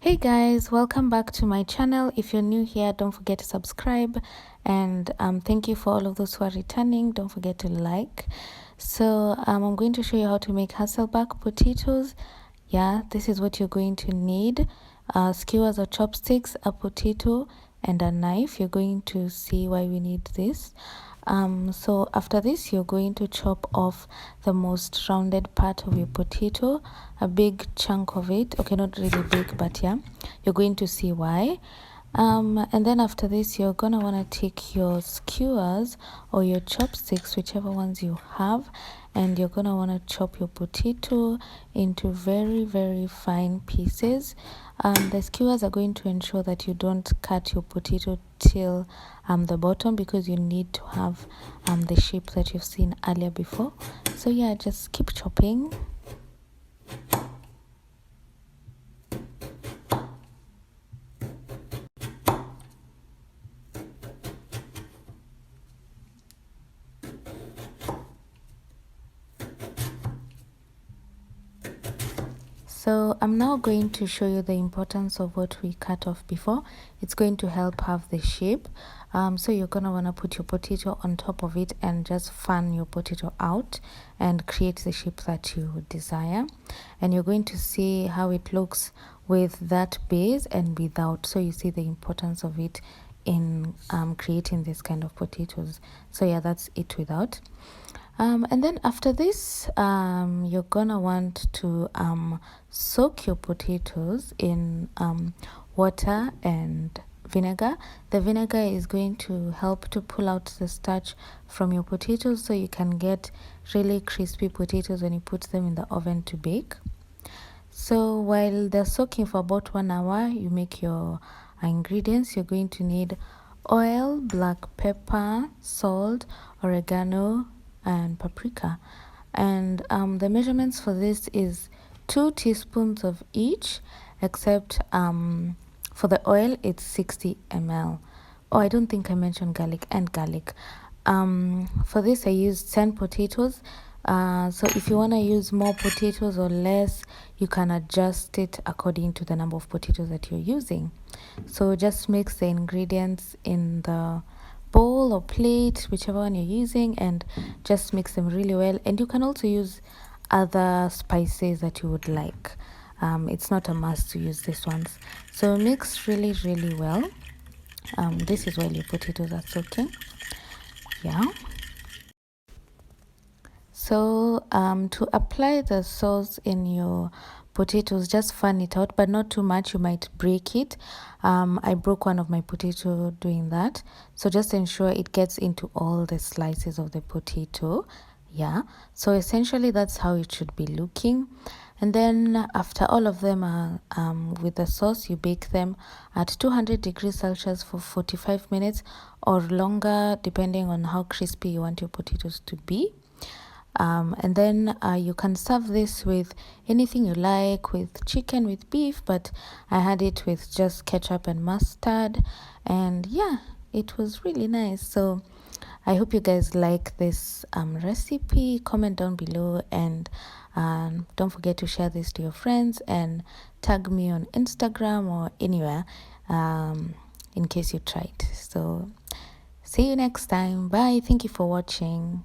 Hey guys, welcome back to my channel. If you're new here, don't forget to subscribe, and thank you for all of those who are returning. Don't forget to like. So I'm going to show you how to make Hasselback potatoes. Yeah, this is what you're going to need: skewers or chopsticks, a potato, and a knife. You're going to see why we need this. So after this, you're going to chop off the most rounded part of your potato, a big chunk of it. Okay, not really big, but yeah, you're going to see why. And then after this, you're gonna want to take your skewers or your chopsticks, whichever ones you have, and you're gonna want to chop your potato into very fine pieces. The skewers are going to ensure that you don't cut your potato till the bottom, because you need to have the shape that you've seen earlier before. So yeah, just keep chopping. So I'm now going to show you the importance of what we cut off before. It's going to help have the shape. So you're going to want to put your potato on top of it and just fan your potato out and create the shape that you desire. And you're going to see how it looks with that base and without. So you see the importance of it in creating this kind of potatoes. So yeah, that's it without. And then after this, you're gonna want to soak your potatoes in water and vinegar. The vinegar is going to help to pull out the starch from your potatoes, so you can get really crispy potatoes when you put them in the oven to bake. So while they're soaking for about 1 hour, you make your ingredients. You're going to need oil, black pepper, salt, oregano, and paprika. And the measurements for this is 2 teaspoons of each, except for the oil it's 60 ml. Oh, I don't think I mentioned garlic. For this I used 10 potatoes. So if you want to use more potatoes or less, you can adjust it according to the number of potatoes that you're using. So just mix the ingredients in the bowl or plate, whichever one you're using, and just mix them really well. And you can also use other spices that you would like. It's not a must to use these ones. So mix really well. This is while your potatoes are soaking. Yeah. So to apply the sauce in your potatoes, just fan it out, but not too much. You might break it. I broke one of my potato doing that. So just ensure it gets into all the slices of the potato. Yeah. So essentially that's how it should be looking. And then after all of them are with the sauce, you bake them at 200 degrees Celsius for 45 minutes or longer, depending on how crispy you want your potatoes to be. And then you can serve this with anything you like, with chicken, with beef, but I had it with just ketchup and mustard, and yeah, it was really nice. So I hope you guys like this recipe. Comment down below, and don't forget to share this to your friends and tag me on Instagram or anywhere in case you tried. So see you next time. Bye. Thank you for watching.